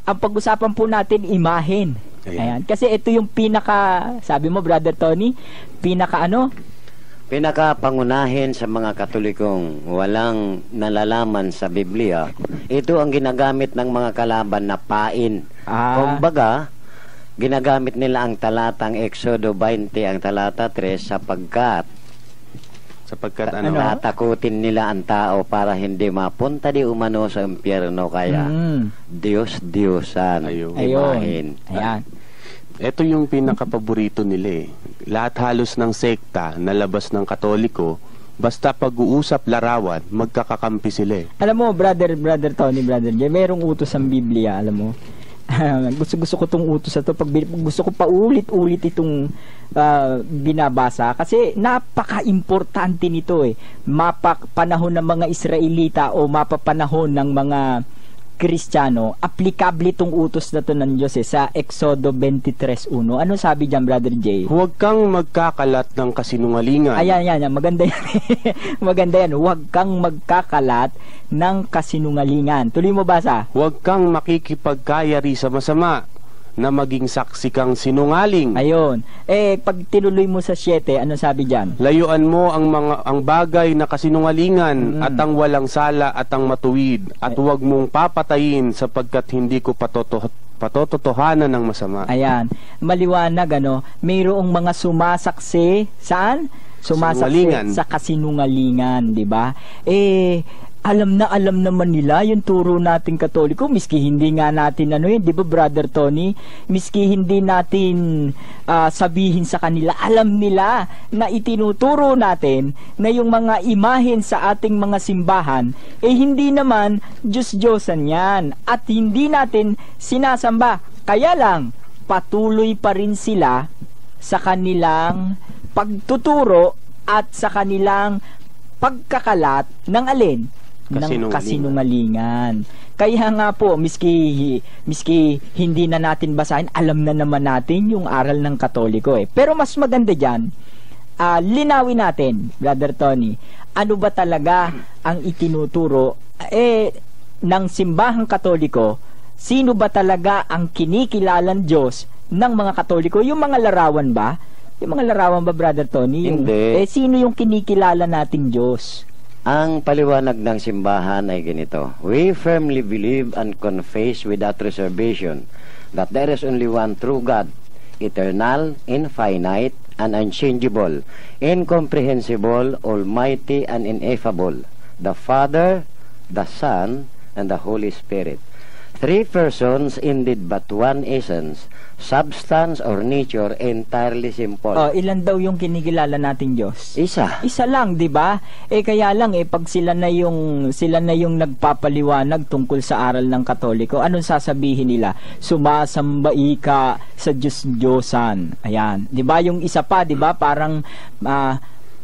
ang pag-usapan po natin, imahen. Ayan. Kasi ito yung sabi mo, Brother Tony, pinakapangunahin sa mga Katolikong walang nalalaman sa Biblia. Ito ang ginagamit ng mga kalaban na pain. Kumbaga, ginagamit nila ang talatang Exodo 20, ang talata 3, sapagkat tatakutin nila ang tao para hindi mapunta di umano sa impyerno, kaya Diyos-Diyosan, imahin. Ayan. Ito yung pinakapaborito nila eh. Lahat halos ng sekta na labas ng Katoliko, basta pag-uusap larawan, magkakakampi sila eh. Alam mo, brother Tony, Brother Jay, merong utos ang Biblia, alam mo. gusto ko tong utos na to. Gusto ko pa ulit itong binabasa kasi napaka-importante nito eh. Mapapanahon ng mga Israelita o mapapanahon ng mga Kristiyano, aplikable itong utos na to ng Diyos sa Exodo 23:1. Ano sabi diyan, Brother Jay? Huwag kang magkakalat ng kasinungalingan. Ayan. Maganda yan. Maganda yan. Huwag kang magkakalat ng kasinungalingan. Tuloy mo basa. Huwag kang makikipagkayari sa masama na maging saksi kang sinungaling. Ayun. Pag tinuloy mo sa 7, ano sabi diyan? Layuan mo ang bagay na kasinungalingan at ang walang sala at ang matuwid, at huwag mong papatayin sapagkat hindi ko patotohanan ng masama. Ayan. Maliwanag, mayroong mga sumasaksi saan? Sumasaksi sa kasinungalingan, di ba? Alam naman nila yung turo nating Katoliko, miski hindi nga natin di ba, Brother Tony, miski hindi natin sabihin sa kanila, alam nila na itinuturo natin na yung mga imahen sa ating mga simbahan hindi naman Diyos-Diyosan yan at hindi natin sinasamba. Kaya lang patuloy pa rin sila sa kanilang pagtuturo at sa kanilang pagkakalat ng alin? Ng kasinungalingan. Kaya nga po, miski hindi na natin basahin, alam na naman natin yung aral ng Katoliko Pero mas maganda dyan, linawin natin, Brother Tony, ano ba talaga ang itinuturo ng simbahang Katoliko? Sino ba talaga ang kinikilalang Diyos ng mga Katoliko? Yung mga larawan ba? Yung mga larawan ba, Brother Tony? Hindi. Sino yung kinikilala nating Diyos? Ang paliwanag ng simbahan ay ganito: we firmly believe and confess without reservation that there is only one true God, eternal, infinite, and unchangeable, incomprehensible, almighty, and ineffable, the Father, the Son, and the Holy Spirit. Three persons, indeed but one essence, substance or nature, entirely simple. Ilan daw yung kinikilala nating Diyos? Isa lang, 'di ba? Kaya lang pag sila na yung nagpapaliwanag tungkol sa aral ng Katoliko, anong sasabihin nila? Sumasamba ka sa Diyos-Diyosan. Ayan, 'di ba? Yung isa pa, 'di ba? Parang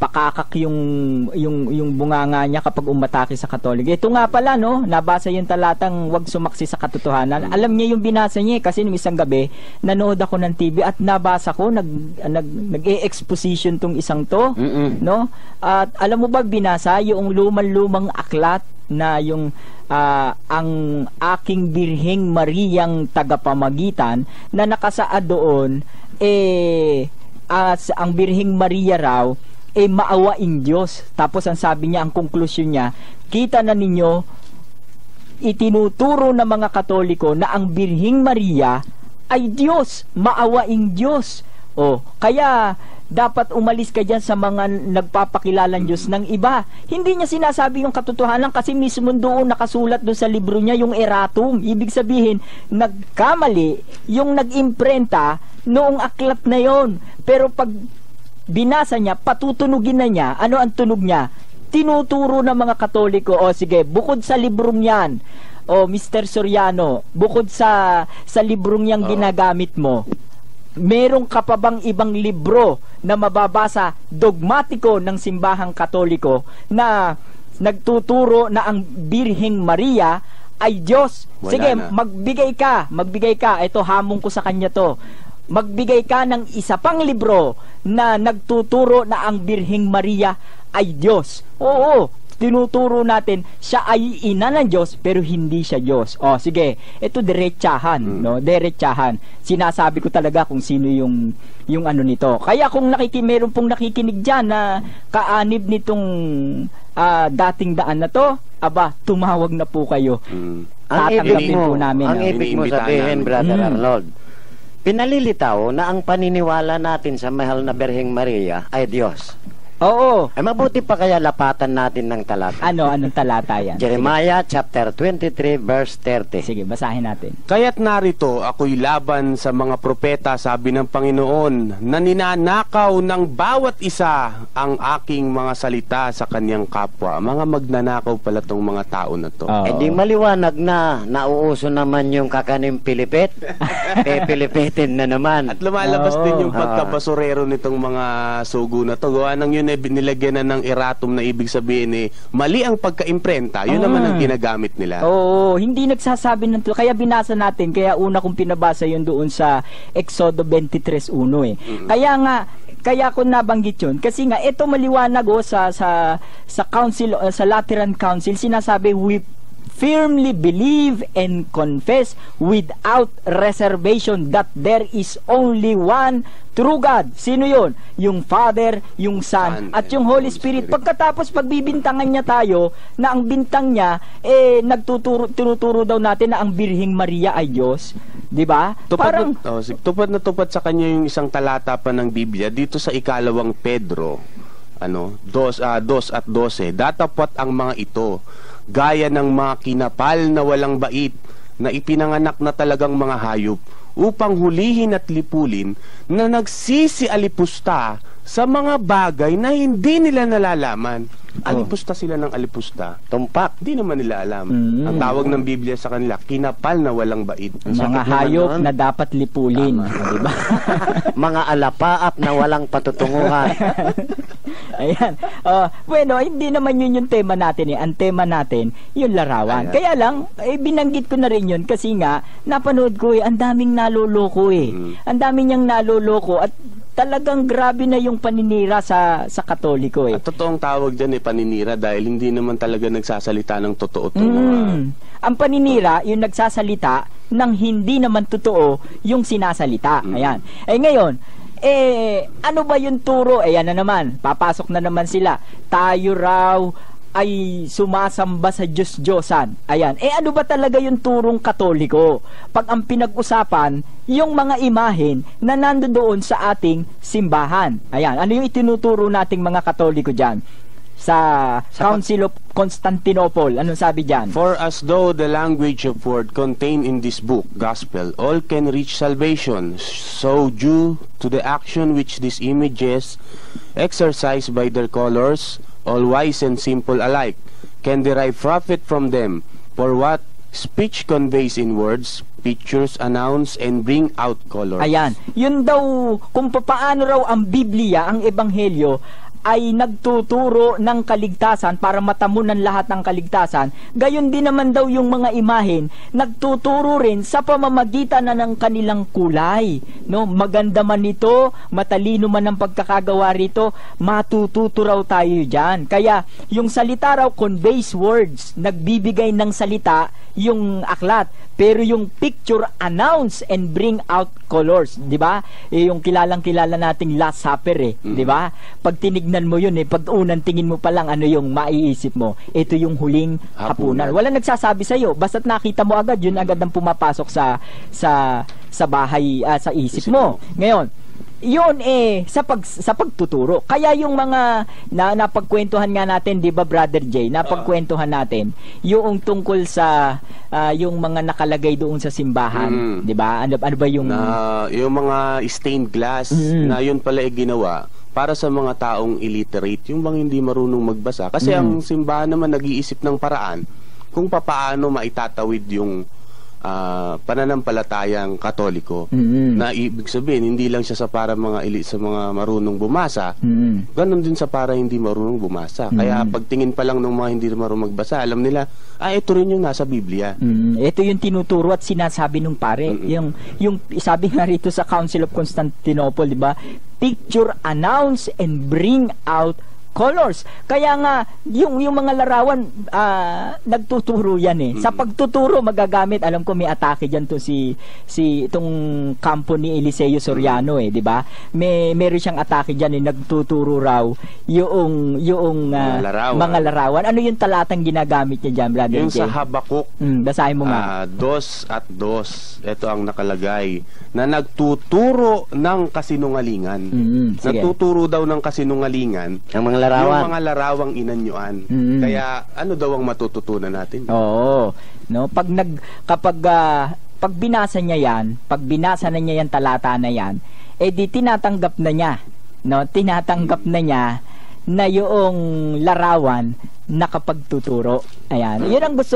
pakakak yung bunganga niya kapag umatake sa Katoliko. Ito nga pala, nabasa yung talatang wag sumaksi sa katotohanan. Alam niya yung binasa niya kasi nung isang gabi, nanood ako ng TV at nabasa ko, nag-e-exposition tong isang to, no? At alam mo ba, binasa yung lumang aklat na yung ang aking Birheng Mariang tagapamagitan na nakasaad doon, ang Birheng Maria raw maawaing Diyos. Tapos ang sabi niya, ang konklusyon niya, kita na ninyo, itinuturo ng mga Katoliko na ang Birheng Maria ay Diyos, maawaing Diyos. Kaya dapat umalis ka dyan sa mga nagpapakilalang Diyos ng iba. Hindi niya sinasabi yung katotohanan kasi mismo doon nakasulat doon sa libro niya yung erratum. Ibig sabihin, nagkamali yung nag-imprenta noong aklat na yon. Pero pag binasa niya, patutunugin na niya, ano ang tunog niya? Tinuturo ng mga Katoliko, sige, bukod sa librong yan, Mr. Soriano, bukod sa librong yang ginagamit mo, meron ka pa bang ibang libro na mababasa dogmatiko ng simbahang Katoliko na nagtuturo na ang Birheng Maria ay Diyos? Sige, magbigay ka. Ito, hamon ko sa kanya to. Magbigay ka ng isa pang libro na nagtuturo na ang Birheng Maria ay Diyos. tinuturo natin siya ay ina ng Diyos pero hindi siya Diyos. O sige, ito diretsahan, no? Diretsahan. Sinasabi ko talaga kung sino yung ano nito. Kaya kung meron pong nakikinig diyan na kaanib nitong dating daan na to, aba, tumawag na po kayo. Tatanggapin po namin. Ang ibig mo sabihin, Brother Arnold, pinalilitaw na ang paniniwala natin sa mahal na Birheng Maria ay Diyos. Oo. Ay mabuti pa kaya lapatan natin ng talata. Anong talata yan? Jeremiah chapter 23 verse 30. Sige, basahin natin. Kaya't narito ako'y laban sa mga propeta, sabi ng Panginoon, na ninanakaw ng bawat isa ang aking mga salita sa kanyang kapwa. Mga magnanakaw pala tong mga tao na to. Eh di maliwanag na, nauuso naman yung kakanim pilipit. Pilipitin na naman. At lumalabas din yung pagkabasurero nitong mga sugo na to. Gawa ng yun binilagyan na ng erratum na ibig sabihin mali ang pagka-imprenta. Yun naman ang ginagamit nila. Oo, hindi nagsasabi ng to. Kaya binasa natin, kaya una kong pinabasa yun doon sa Exodo 23:1 Kaya ko nabanggit yun kasi nga ito maliwanag sa council, sa Lateran Council, sinasabi we firmly believe and confess without reservation that there is only one true God. Sino yun? Yung Father, yung Son, at yung Holy Spirit. Pagkatapos pagbibintangan niya tayo na ang bintang niya tinuturo daw natin na ang Birheng Maria ay Diyos. 'Di ba? Tupad na tupad sa kanya yung isang talata pa ng Biblia dito sa 2 Pedro 2 at 12. Datapwat ang mga ito gaya ng mga kinapal na walang bait na ipinanganak na talagang mga hayop upang hulihin at lipulin na nagsisialipusta sa mga bagay na hindi nila nalalaman. Alipusta sila ng alipusta. Tumpak. Hindi naman nila alam. Ang tawag ng Biblia sa kanila, kinapal na walang bait. Mga hayop na dapat lipulin. Diba? Mga alapaap na walang patutunguhan. Ayan. Bueno, hindi naman yun yung tema natin. Ang tema natin, yung larawan. Ayan. Kaya lang, binanggit ko na rin yun kasi nga, napanood ko ang daming naloloko Ang daming niyang naloloko at talagang grabe na yung paninira sa Katoliko At totoong tawag dyan paninira dahil hindi naman talaga nagsasalita ng totoo. Ang paninira, yung nagsasalita ng hindi naman totoo yung sinasalita. Ayan. Ngayon, ano ba yung turo? Ayan na naman, papasok na naman sila. Tayo raw ay sumasamba sa Diyos-Diyosan. Ayan. Ano ba talaga yung turong Katoliko? Pag ang pinag-usapan, yung mga imahen na nandoon sa ating simbahan. Ayan. Ano yung itinuturo nating mga Katoliko dyan? Sa Council of Constantinople. Anong sabi dyan? For as though the language of word contained in this book, gospel, all can reach salvation, so due to the action which these images exercise by their colors, all wise and simple alike can derive profit from them. For what speech conveys in words, pictures announce and bring out colors. Ayan. Yun daw, kung paano raw ang Biblia, ang Ebanghelyo, ay nagtuturo ng kaligtasan para matamunan lahat ng kaligtasan. Gayon din naman daw yung mga imahen, nagtuturo rin sa pamamagitan na ng kanilang kulay. No? Maganda man ito, matalino man ang pagkakagawa rito, matututo raw tayo dyan. Kaya yung salita raw conveys words, nagbibigay ng salita yung aklat. Pero yung picture announce and bring out colors, 'di ba? Yung kilalang-kilala nating Last Supper 'di ba? Pag tinignan mo 'yun pag unang tingin mo pa lang ano yung maiisip mo? Ito yung huling hapunan. Wala nagsasabi sa iyo, basta't nakita mo agad, yun agad ang pumapasok sa bahay sa isip mo. Ngayon, yun sa pagtuturo. Kaya yung mga napagkwentuhan nga natin, 'di ba Brother Jay? Napagkwentuhan natin yung tungkol sa yung mga nakalagay doon sa simbahan, 'di ba? Ano ba yung yung mga stained glass na yun pala ginawa para sa mga taong illiterate, yung bang hindi marunong magbasa. Kasi ang simbahan naman nag-iisip ng paraan kung papaano maitatawid yung pananampalatayang Katoliko na ibig sabihin hindi lang siya sa para mga sa mga marunong bumasa, ganon din sa para hindi marunong bumasa. Kaya pagtingin pa lang ng mga hindi marunong magbasa, alam nila ito rin yung nasa Biblia. Ito yung tinuturo at sinasabi nung pare. Yung sabi nga rito sa Council of Constantinople, di ba? Picture announce and bring out colors. Kaya nga, yung mga larawan, nagtuturo yan eh. Sa pagtuturo, magagamit, alam ko may atake dyan to itong kampo ni Eliseo Soriano eh, di ba? Meron siyang atake dyan eh, nagtuturo raw yung mga larawan. Ano yung talatang ginagamit niya dyan, Brother Yung Jay? sa Habakuk, basahin mo nga. 2 at 2, ito ang nakalagay, na nagtuturo ng kasinungalingan. Sige. Nagtuturo daw ng kasinungalingan Ang mga larawan. yung mga larawang inanyuan. Kaya ano daw ang matututunan natin? Oo. No, pag binasa niya yan, pag binasa na niya yan talata na yan, di tinatanggap na niya, no? Tinatanggap na niya na yung larawan nakapagtuturo. Ayan. Yun ang gusto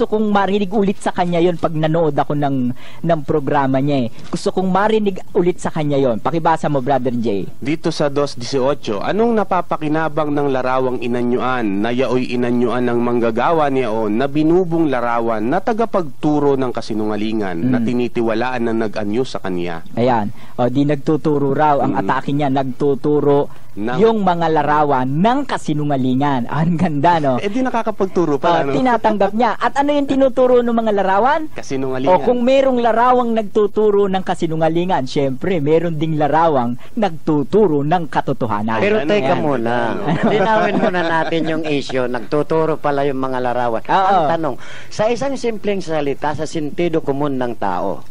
kong marinig ulit sa kanya yon pag nanood ako ng programa niya eh. Gusto kong marinig ulit sa kanya yon. Pakibasa mo, Brother Jay. Dito sa 2:18, anong napapakinabang ng larawang inanyuan na yaoy inanyuan ng manggagawa niyaon na binubong larawan na tagapagturo ng kasinungalingan na tinitiwalaan na nag-anyo sa kanya? Ayan. O di nagtuturo raw ang atake niya, nagtuturo yung mga larawan ng kasinungalingan. Ang ganda, no? Di nakakapagturo pala, no? Tinatanggap niya. At ano yung tinuturo ng mga larawan? Kasinungalingan. O kung merong larawang nagtuturo ng kasinungalingan, syempre, meron ding larawang nagtuturo ng katotohanan. Pero teka muna, linawin muna natin yung issue. Nagtuturo pala yung mga larawan. Ang tanong, sa isang simpleng salita, sa sentido komun ng tao,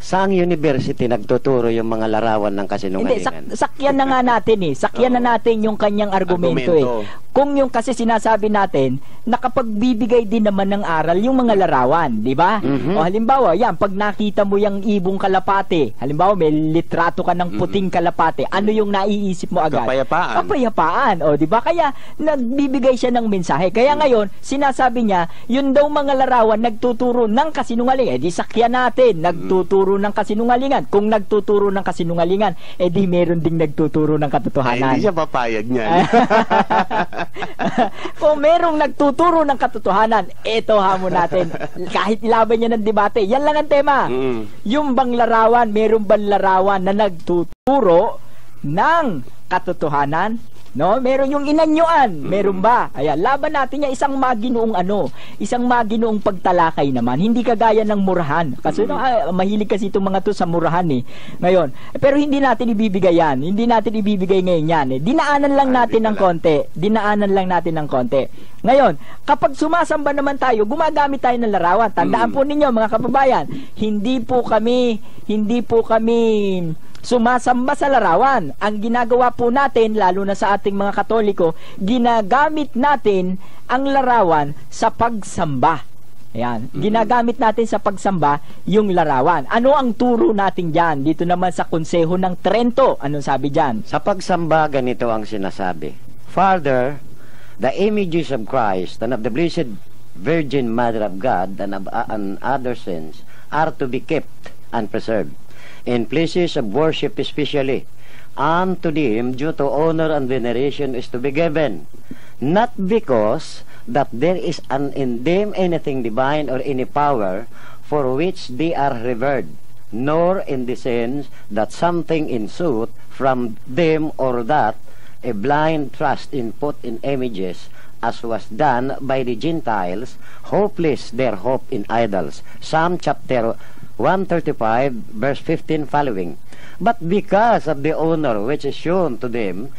saang university nagtuturo yung mga larawan ng kasinungalingan? Hindi, sakyan na nga natin eh. Sakyan na natin yung kanyang argumento eh. Kung yung kasi sinasabi natin, nakapagbibigay din naman ng aral yung mga larawan, di ba? O halimbawa, yan, pag nakita mo yung ibong kalapate, halimbawa may litrato ka ng puting kalapate, ano yung naiisip mo agad? Kapayapaan. Kapayapaan, o di ba? Kaya nagbibigay siya ng mensahe. Kaya ngayon, sinasabi niya, yun daw mga larawan nagtuturo ng kasinungalingan. Di sakyan natin, nagtuturo ng kasinungalingan. Kung nagtuturo ng kasinungalingan, di meron ding nagtuturo ng katotohanan. Hindi siya papayag niya. Kung merong nagtuturo ng katotohanan, ito hamon natin. Kahit ilaban niya ng debate, yan lang ang tema. Yung bang larawan, merong bang larawan na nagtuturo ng katotohanan? No, meron yung inanyuan, meron ba? Ayan, laban natin niya isang maginoong pagtalakay naman, hindi kagaya ng murahan. Kasi mahilig kasi itong mga to sa murahan eh. Ngayon, pero hindi natin ibibigay yan. Hindi natin ibibigay ngayon yan eh. Dinaanan lang natin ng konti. Ngayon, kapag sumasamba naman tayo, gumagamit tayo ng larawan. Tandaan po ninyo mga kababayan, hindi po kami sumasamba sa larawan. Ang ginagawa po natin, lalo na sa ating mga Katoliko, ginagamit natin ang larawan sa pagsamba. Ayan. Ginagamit natin sa pagsamba yung larawan. Ano ang turo natin dyan? Dito naman sa Konseho ng Trento. Anong sabi dyan? Sa pagsamba, ganito ang sinasabi. Father, the images of Christ and of the Blessed Virgin Mother of God and of other saints are to be kept and preserved in places of worship especially, and to them due to honor and veneration is to be given, not because that there is in them anything divine or any power for which they are revered, nor in the sense that something ensued from them, or that a blind trust in put in images, as was done by the Gentiles, hopeless their hope in idols. Psalm chapter 135 verse 15 following. But because of the honor which is shown to them,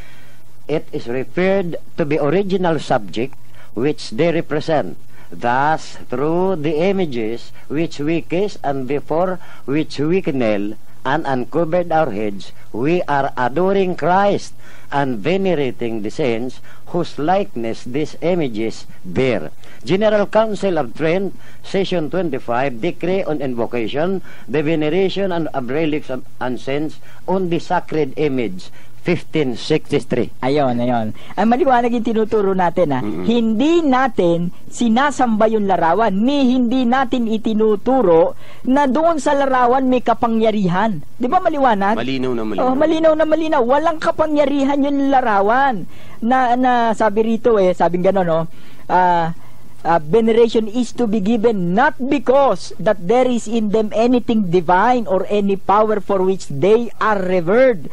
it is referred to the original subject which they represent. Thus, through the images which we kiss and before which we kneel and uncovered our heads, we are adoring Christ and venerating the saints whose likeness these images bear. General Council of Trent, Session 25, Decree on Invocation, the Veneration and of Relics and Saints on the Sacred Image, 1563. Ayun. Ang maliwanag yung tinuturo natin Hindi natin sinasamba yung larawan, hindi natin itinuturo na doon sa larawan may kapangyarihan. Di ba maliwanag? Malinaw na malinaw. Oh, malinaw na malinaw. Walang kapangyarihan yung larawan. Na sabi rito sabing gano'n, veneration is to be given not because that there is in them anything divine or any power for which they are revered,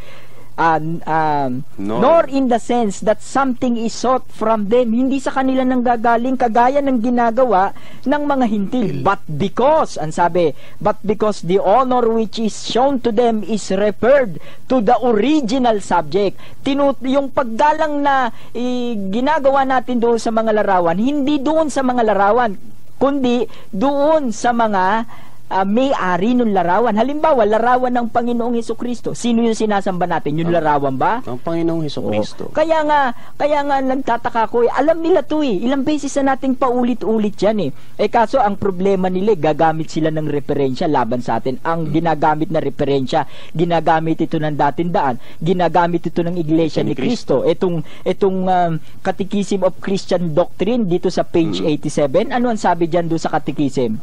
nor in the sense that something is sought from them. Hindi sa kanila nanggagaling kagaya ng ginagawa ng mga hintil. But because, ang sabi, but because the honor which is shown to them is referred to the original subject. Yung paggalang na ginagawa natin doon sa mga larawan, hindi doon sa mga larawan, kundi doon sa mga may-ari ng larawan. Halimbawa, larawan ng Panginoong Hesukristo. Sino yung sinasamba natin? Yung larawan ba? Ang Panginoong Hesukristo. Kaya nga nagtataka ko, alam nila to Ilang beses na nating paulit-ulit yan kaso ang problema nila, gagamit sila ng referensya laban sa atin. Ang ginagamit na referensya, ginagamit ito ng datindaan, ginagamit ito ng Iglesia ni Cristo. Itong Catechism of Christian Doctrine dito sa page 87. Ano ang sabi dyan doon sa Catechism?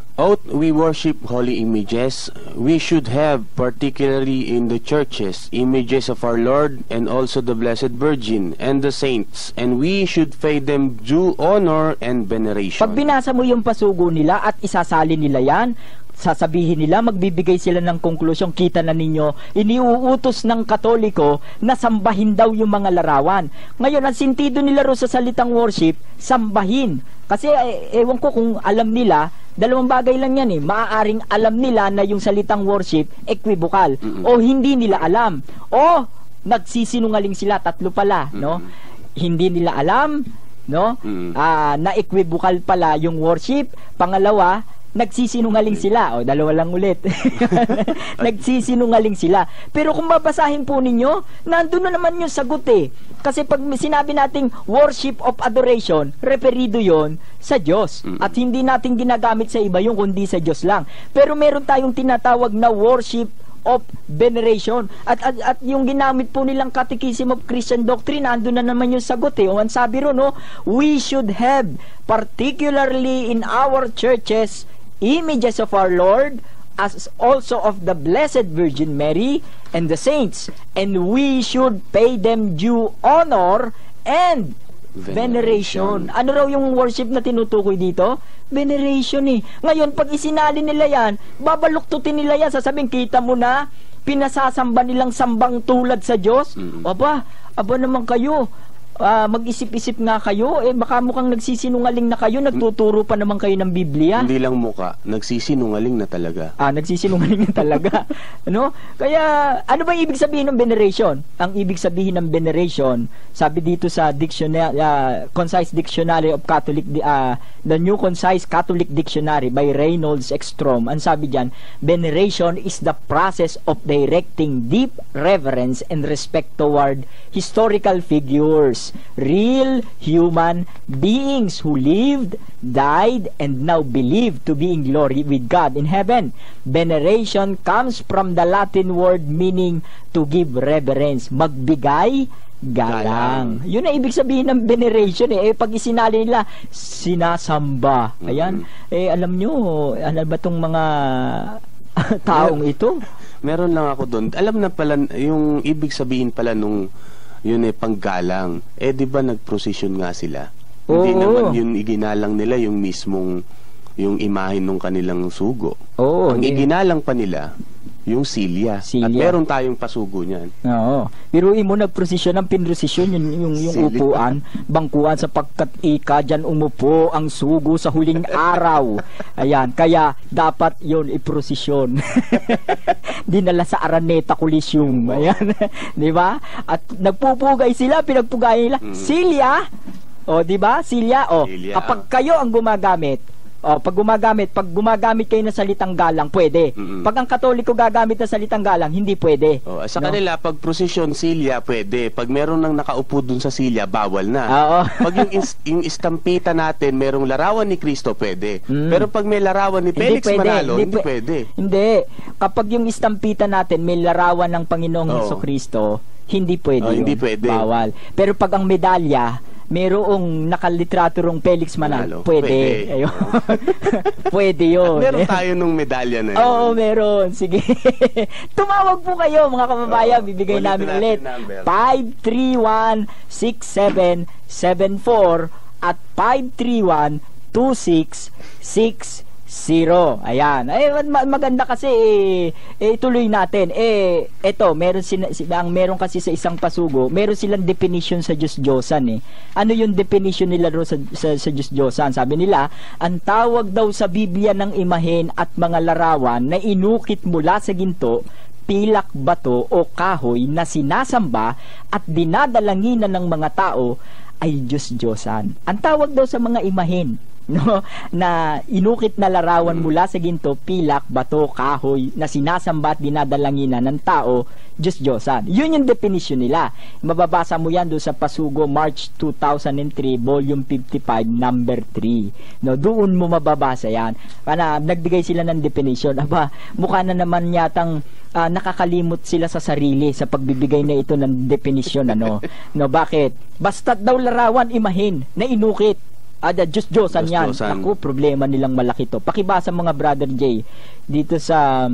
We worship holy images. We should have, particularly in the churches, images of our Lord and also the Blessed Virgin and the saints, and we should pay them due honor and veneration. Pag binasa mo yung pasugo nila at isasali nila yan, sasabihin nila, magbibigay sila ng konklusyon, kita na ninyo, iniuutos ng Katoliko na sambahin daw yung mga larawan. Ngayon, ang sentido nila ro sa salitang worship, sambahin. Kasi ewan ko kung alam nila, dalawang bagay lang yan maaaring alam nila na yung salitang worship equivocal, o hindi nila alam, o nagsisinungaling sila, tatlo pala, no? Hindi nila alam, no? Na equivocal pala yung worship. Pangalawa, nagsisinungaling sila. O, dalawa lang ulit. Nagsisinungaling sila. Pero kung babasahin po ninyo, nandun na naman yung sagot Kasi pag sinabi nating worship of adoration, referido yon sa Diyos. At hindi natin ginagamit sa iba yung kundi sa Diyos lang. Pero meron tayong tinatawag na worship of veneration. At yung ginamit po nilang Catechism of Christian Doctrine, andun na naman yung sagot O ang sabi ro, we should have, particularly in our churches, images of our Lord, as also of the Blessed Virgin Mary and the saints, and we should pay them due honor and veneration. Ano raw yung worship na tinutukoy dito? Veneration Ngayon, pag isinali nila yan, babaluktutin nila yan, sasabihin, kita mo na, pinasasamba nilang sambang tulad sa Diyos. Aba naman kayo, mag-isip-isip nga kayo, baka mukhang nagsisinungaling na kayo, nagtuturo pa naman kayo ng Biblia. Hindi lang muka, nagsisinungaling na talaga. Nagsisinungaling na talaga. Kaya, ano ba ibig sabihin ng veneration? Ang ibig sabihin ng veneration, sabi dito sa Concise Dictionary of Catholic, the New Concise Catholic Dictionary by Reynolds Ekstrom, ang sabi dyan, veneration is the process of directing deep reverence and respect toward historical figures, real human beings who lived, died, and now believed to be in glory with God in heaven. Veneration comes from the Latin word meaning to give reverence, magbigay galang. Yun ang ibig sabihin ng veneration pag isinali nila, sinasamba. Ayan. Alam nyo, ano ba tong mga taong ito? Meron lang ako doon. Alam na pala, yung ibig sabihin pala nung yun panggalang. Di ba nagprosesyon nga sila? Hindi naman yun iginalang nila yung mismong yung imahe nung kanilang sugo. Ang iginalang pa nila yung silya. At meron tayong pasugo niyan. Oo. Biruin mo, nagprosesyon ng pinrosesyon yung upuan, bangkuan, sapagkat dyan umupo ang sugo sa huling araw. Ayan, kaya dapat yon iprosesyon. Dinala sa Araneta Coliseum. Ayan, di ba? At nagpupugay sila, pinagpugay nila. Silya, di ba? Silya, kapag kayo ang gumagamit, pag gumagamit kayo ng salitang galang, pwede. Pag ang Katoliko gagamit ng salitang galang, hindi pwede. Sa kanila, pag prosesyon, silya, pwede. Pag meron nang nakaupo dun sa silya, bawal na. Pag yung istampita natin, merong larawan ni Cristo, pwede. Pero pag may larawan ni Felix Manalo, hindi pwede. Hindi. Kapag yung istampita natin, may larawan ng Panginoong Hesukristo, hindi pwede. Hindi pwede. Bawal. Pero pag ang medalya, merong nakalitraturong Felix Manalo, pwede. Ayun. Pwede yun. Meron tayo nung medalya na yun. Oo, meron. Sige. Tumawag po kayo, mga kababayan. Bibigay namin ulit. 531-6774 at 531-2666. 0. Ayan. Maganda kasi ituloy natin. Eto, meron kasi sa isang pasugo, meron silang definition sa Diyos-Diyosan eh. Ano yung definition nila ro sa Diyos-Diyosan? Sabi nila, ang tawag daw sa Biblia ng imahen at mga larawan na inukit mula sa ginto, pilak, bato o kahoy na sinasamba at dinadalanginan ng mga tao ay Diyos-Diyosan. Ang tawag daw sa mga imahen, no, na inukit na larawan mula sa ginto, pilak, bato, kahoy na sinasamba at dinadalanginan ng tao, Diyos-Diyosan. Yun yung definition nila. Mababasa mo yan doon sa Pasugo, March 2003, volume 55, number 3. No, doon mo mababasa yan. Nagbigay sila ng definition. Aba, mukha na naman yatang nakakalimot sila sa sarili sa pagbibigay na ito ng definition, ano. No, bakit? Basta't daw larawan, imahin na inukit. Diyos-Diyosan yan. Ako, problema nilang malaki to. Pakibasa mga Brother J dito sa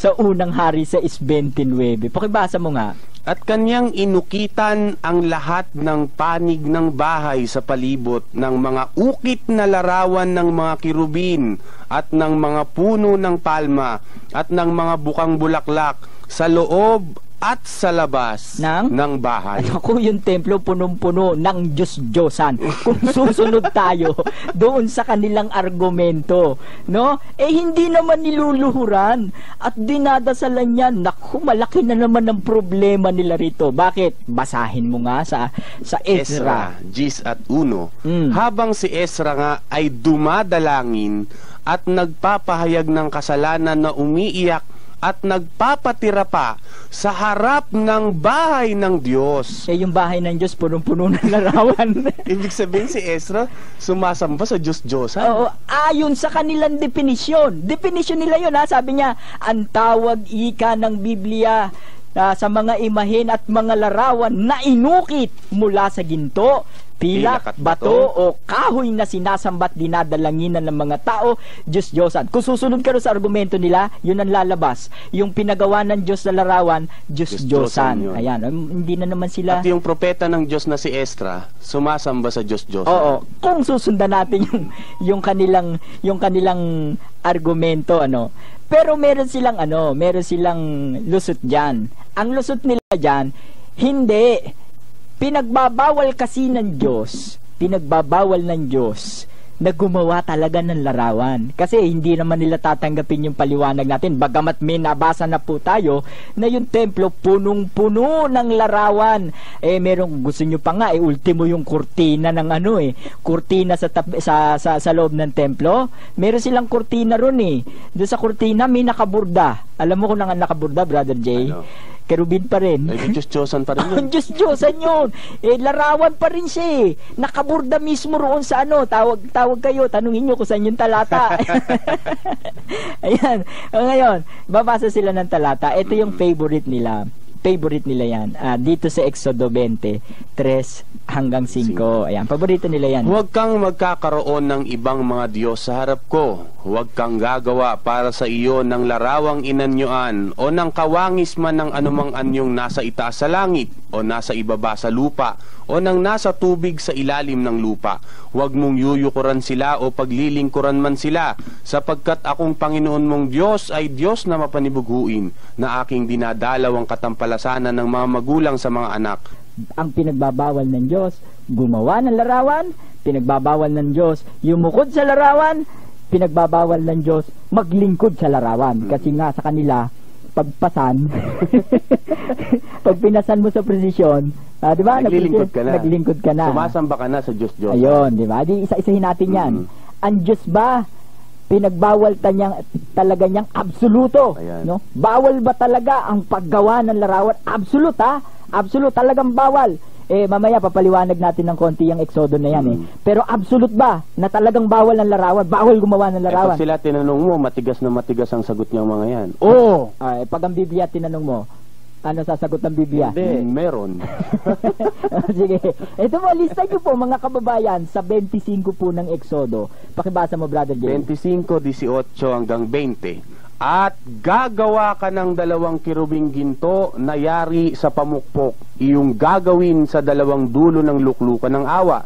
sa unang hari sa 29. Pakibasa mo nga. At kanyang inukitan ang lahat ng panig ng bahay sa palibot ng mga ukit na larawan ng mga kirubin at ng mga puno ng palma at ng mga bukang bulaklak sa loob at sa labas ng bahay. Ako, yung templo punong-puno ng Diyos-Diyosan. Kung susunod tayo doon sa kanilang argumento, no? Hindi naman niluluhuran at dinadasalan yan. Naku, malaki na naman ang problema nila rito. Bakit? Basahin mo nga sa Ezra. Gis at 1. Habang si Ezra nga ay dumadalangin at nagpapahayag ng kasalanan na umiiyak at nagpapatira pa sa harap ng bahay ng Diyos. Yung bahay ng Diyos punong-puno ng larawan. Ibig sabihin si Ezra sumasamba sa Diyos-Diyosan. Oo, ayon sa kanilang definisyon. Definisyon nila yun, ha? Sabi niya, ang tawag ika ng Biblia sa mga imahen at mga larawan na inukit mula sa ginto, pilak, bato o kahoy na sinasambat dinadalanginan ng mga tao, Diyos-Diyosan. Kung susunod ka sa argumento nila, yun ang lalabas. Yung pinagawa ng Diyos na larawan, Diyos-Diyosan. Ayan, hindi na naman sila... At yung propeta ng Diyos na si Ezra, sumasamba sa Diyos-Diyosan. Oo, kung susundan natin yung kanilang argumento, ano. Pero meron silang lusot diyan. Ang lusot nila diyan, hindi pinagbabawal kasi ng Diyos na gumawa talaga ng larawan. Kasi hindi naman nila tatanggapin yung paliwanag natin. Bagamat may nabasa na po tayo na yung templo punong-puno ng larawan. Merong gusto nyo pa nga, ultimo yung kurtina ng kurtina sa loob ng templo. Meron silang kurtina ron Doon sa kurtina may nakaburda. Alam mo kung ang nakaburda, Brother J? Ano? Kerubin pa rin. Diyos-Diyosan pa rin yun. Diyos-Diyosan yun. Larawan pa rin siya. Nakaburda mismo roon sa Tawag kayo, tanungin nyo kung saan yung talata. Ayan. Ngayon, babasa sila ng talata. Ito yung favorite nila. Favorite nila yan. Dito sa Exodo 20, 3 hanggang 5. Ayan, paborito nila yan. Huwag kang magkakaroon ng ibang mga Diyos sa harap ko. Huwag kang gagawa para sa iyo ng larawang inanyuan o ng kawangis man ng anumang anyong nasa itaas sa langit o nasa ibaba sa lupa o ng nasa tubig sa ilalim ng lupa. Huwag mong yuyukuran sila o paglilingkuran man sila, sapagkat akong Panginoon mong Diyos ay Diyos na mapanibuguin, na aking dinadalaw ang katampalasanan ng mga magulang sa mga anak. Ang pinagbabawal ng Diyos, gumawa ng larawan. Pinagbabawal ng Diyos, yumukod sa larawan. Pinagbabawal ng Diyos, maglingkod sa larawan. Kasi nga sa kanila, pagpasan, pag pinasan mo sa presisyon, di ba? Naglilingkod ka na. Sumasamba ka na sa Diyos-Diyosan. Ayun, di ba? Di isa-isahin natin yan. Ang Diyos ba, pinagbawal talaga niyang absoluto? No? Bawal ba talaga ang paggawa ng larawan? Absolute, ha? Absolute, talagang bawal. Mamaya papaliwanag natin ng konti yung Exodo na yan. Pero absolute ba na talagang bawal ng larawan? Bawal gumawa ng larawan? Pag sila tinanong mo, matigas na matigas ang sagot niyang mga yan. Oo! Pag ang Biblia tinanong mo, ano sasagot ng Biblia? Hindi, meron. Sige. Ito po, lista niyo po mga kababayan sa 25 po ng Exodo. Pakibasa mo, Brother Jay. 25, 18 hanggang 20. At gagawa ka ng 2 kirubing ginto na yari sa pamukpok, iyong gagawin sa 2 dulo ng luklukan ng awa.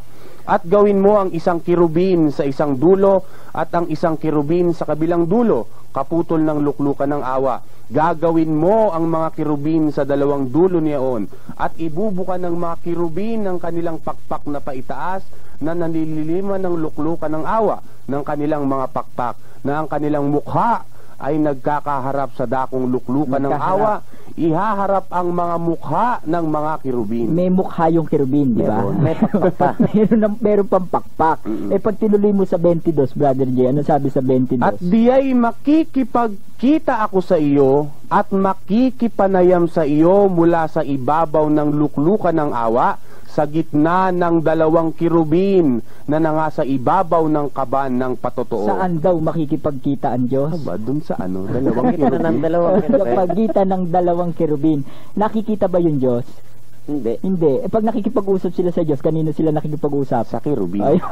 At gawin mo ang isang kirubin sa isang dulo at ang isang kirubin sa kabilang dulo, kaputol ng luklukan ng awa. Gagawin mo ang mga kirubin sa dalawang dulo niyaon at ibubuka ng mga kirubin ng kanilang pakpak na paitaas na nanliliman ng luklukan ng awa ng kanilang mga pakpak, na ang kanilang mukha ay nagkakaharap sa dakong luklukan ng awa. Ihaharap ang mga mukha ng mga kirubin. May mukha yung kirubin, di ba? May pakpak pa. meron pang pakpak. Pag tinuloy mo sa 22, Brother J, ano sabi sa 22? At diya'y makikipagkita ako sa iyo at makikipanayam sa iyo mula sa ibabaw ng luklukan ng awa, sa gitna ng dalawang kirubin na nangasa ibabaw ng kaban ng patotoo. Saan daw makikipagkita ang Diyos? Ba, dun sa dalawang kirubin. ng dalawang Sa pagitan ng dalawang kirubin. Nakikita ba yung Diyos? Hindi. Hindi. Pag nakikipag-usap sila sa Diyos, kanino sila nakikipag-usap? Sa kirubin. Ayun.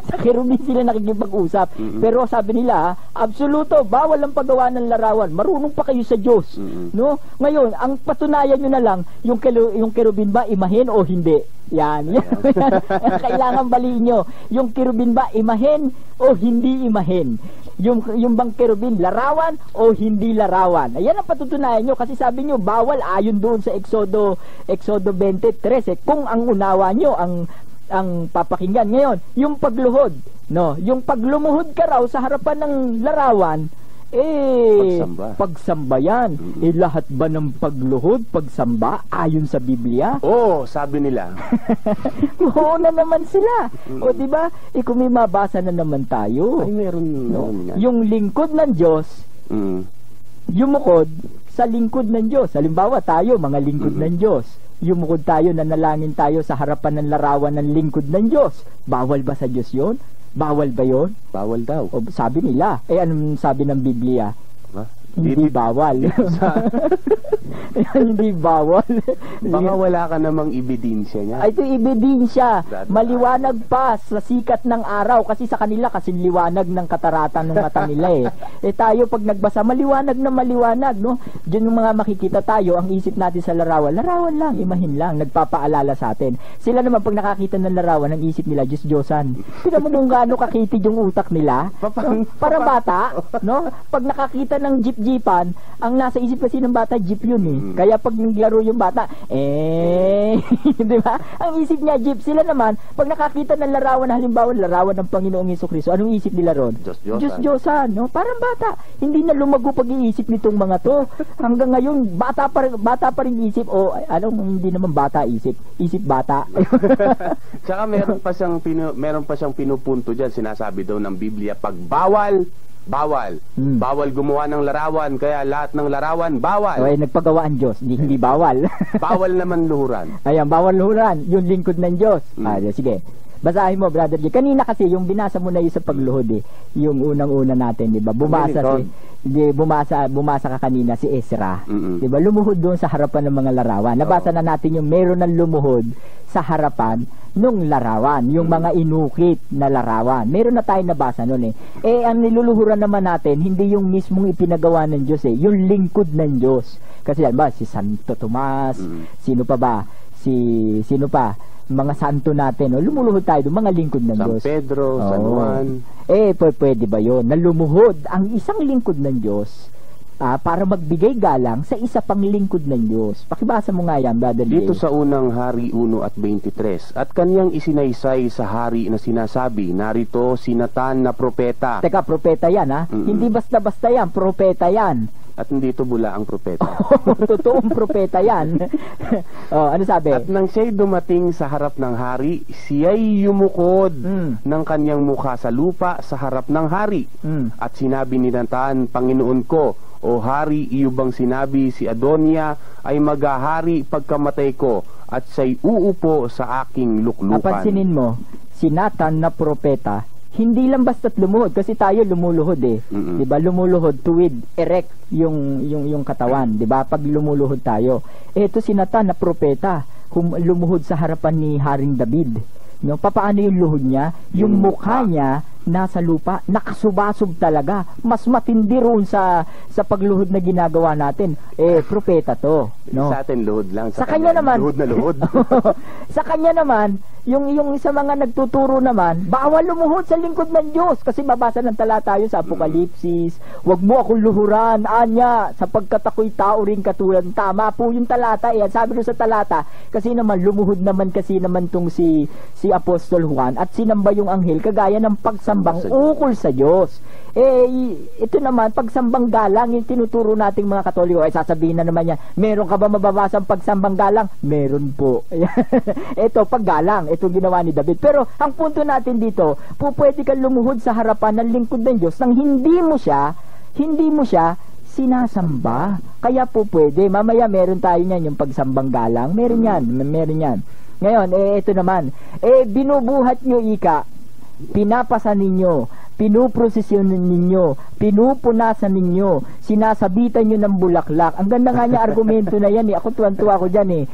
Sa kirubin sila nakikipag-usap. Pero sabi nila, absoluto, bawal ang paggawa ng larawan. Marunong pa kayo sa Diyos. No? Ngayon, ang patunayan nyo na lang, yung kirubin ba imahin o hindi? Yan. Kailangan baliin nyo. Yung kirubin ba imahin o hindi imahin? Yung bang kirubin larawan o hindi larawan? Ayan ang patutunayan nyo, kasi sabi nyo bawal ayon doon sa Exodo 23 kung ang unawa nyo ang papakinggan. Ngayon, yung pagluhod, no, yung paglumuhod ka raw sa harapan ng larawan, pagsamba yan. Lahat ba ng pagluhod, pagsamba ayon sa Biblia? Sabi nila. Oo na naman sila. O di ba? Kung may mabasa na naman tayo. Ay, meron Yung lingkod ng Diyos, yumukod sa lingkod ng Diyos. Halimbawa tayo, mga lingkod ng Diyos. Yumukod tayo, nanalangin tayo sa harapan ng larawan ng lingkod ng Diyos. Bawal ba sa Diyos yun? Bawal ba yun? Bawal daw. O, sabi nila. Anong sabi ng Biblia? Hindi bawal. Hindi bawal. Baka wala ka namang ebidensya niya. Ito ebidensya. Maliwanag pa sa sikat ng araw. Kasi sa kanila, kasing liwanag ng kataratan ng mata nila tayo pag nagbasa, maliwanag na maliwanag, no? Diyan yung mga makikita tayo, ang isip natin sa larawan. Larawan lang, imahin lang. Nagpapaalala sa atin. Sila naman, pag nakakita ng larawan, ang isip nila, Diyos-Diyosan. Tignan mo kung gaano kakitid yung utak nila. Para bata, no? Pag nakakita ng jeep-jeepan, ang nasa isip kasi ng bata, jeep yun Kaya pag naglaro yung bata, di ba? Ang isip niya, jeep. Sila naman, pag nakakita ng larawan, halimbawa, larawan ng Panginoong Jesucristo, anong isip nila ron? Diyos-Diyosan, no? Parang bata. Hindi na lumago pag-iisip nitong mga to. Hanggang ngayon, bata pa rin isip. Hindi naman bata isip. Isip bata. Tsaka meron pa siyang pinupunto diyan, sinasabi daw ng Biblia, pag bawal gumawa ng larawan, kaya lahat ng larawan bawal. Nagpagawa ang Diyos, hindi bawal. Bawal naman luhuran. Ayan, bawal luhuran, yung lingkod ng Diyos. Sige, basahin mo, Brother J. Kanina kasi yung binasa mo na yung sa pagluhod yung unang-una natin, di ba? Bumasa ka kanina si Ezra. Di ba? Lumuhod doon sa harapan ng mga larawan. Nabasa na natin yung meron ng lumuhod sa harapan nung larawan, yung mga inukit na larawan. Meron na tayong nabasa noon ang niluluhuran naman natin, hindi yung mismong ipinagawa ng Diyos yung lingkod ng Diyos. Kasi ba, si Santo Tomas, sino pa? Mga santo natin, lumuluhod tayo doon, mga lingkod ng Diyos. San Pedro, San Juan. Pwede ba yun? Nalumuhod ang isang lingkod ng Diyos para magbigay galang sa isa pang lingkod ng Diyos. Pakibasa mo nga yan, Brother Dito Jay. sa unang Hari 1:23, at kanyang isinaysay sa hari na sinasabi, narito si Natan na propeta. Teka, propeta yan Hindi basta-basta yan, propeta yan. At hindi ito bula ang propeta. Totoong propeta yan. Ano sabi? At nang siya'y dumating sa harap ng hari, siya'y yumukod ng kanyang mukha sa lupa sa harap ng hari. At sinabi ni Natan, Panginoon ko, o hari, iyo bang sinabi si Adonia ay maghahari pagkamatay ko at siya'y uupo sa aking luklukan? Napansinin mo, si Natan na propeta, hindi lang basta't lumuhod, kasi tayo lumuluhod 'di ba? Lumuluhod tuwid, erect yung katawan, 'di ba? Pag lumuluhod tayo. Ito si Natan na propeta, lumuhod sa harapan ni Haring David. No, paano yung luhod niya? Yung mukha niya nasa lupa, nakasubasub talaga. Mas matindi roon sa pagluhod na ginagawa natin. Propeta to, no? Sa atin luhod lang. Sa kanya naman, luhod na luhod. sa kanya naman, yung sa mga nagtuturo naman, bawal lumuhod sa lingkod ng Diyos. Kasi babasa ng talata yun sa Apokalipsis. Huwag mo akong luhuran, anya, sapagkat ako'y tao rin katulad. Tama po yung talata. Sabi doon sa talata, kasi naman lumuhod naman kasi naman tong si Apostol Juan at sinamba yung anghel kagaya ng pagsambang ukol sa Diyos. Ito naman, pagsambang galang, yung tinuturo nating mga Katoliko, sasabihin na naman niya, meron ka ba mababasang pagsambang galang? Meron po. Ito, paggalang, ito ginawa ni David. Pero, ang punto natin dito, pwede kang lumuhod sa harapan ng lingkod ng Diyos nang hindi mo siya sinasamba. Kaya po pwede. Mamaya meron tayo niyan, yung pagsambang galang. Meron yan. Ngayon, ito naman. Binubuhat nyo ika, pinapasan ninyo, pinuprosesyon ninyo, pinupunasan ninyo, sinasabitan nyo ng bulaklak. Ang ganda nga niya argumento na yan. Ako tuwan-tuwa ko dyan.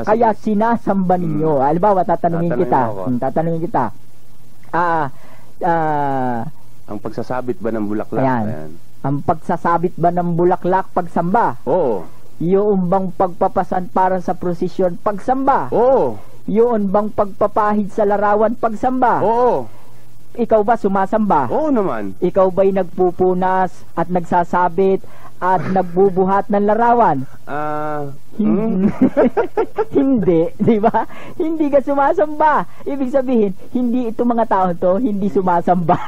Kaya sinasamba ninyo. Halimbawa, tatanungin kita. Ang pagsasabit ba ng bulaklak? Ayan. Ang pagsasabit ba ng bulaklak pagsamba? Oo. Yung bang pagpapasan para sa prosesyon pagsamba? Oo. Yung bang pagpapahid sa larawan pagsamba? Oo. Ikaw ba sumasamba? Oo naman. Ikaw ba'y nagpupunas at nagsasabit at nagbubuhat ng larawan? Hindi, di ba? Hindi ka sumasamba. Ibig sabihin, hindi itong mga tao to, hindi sumasamba.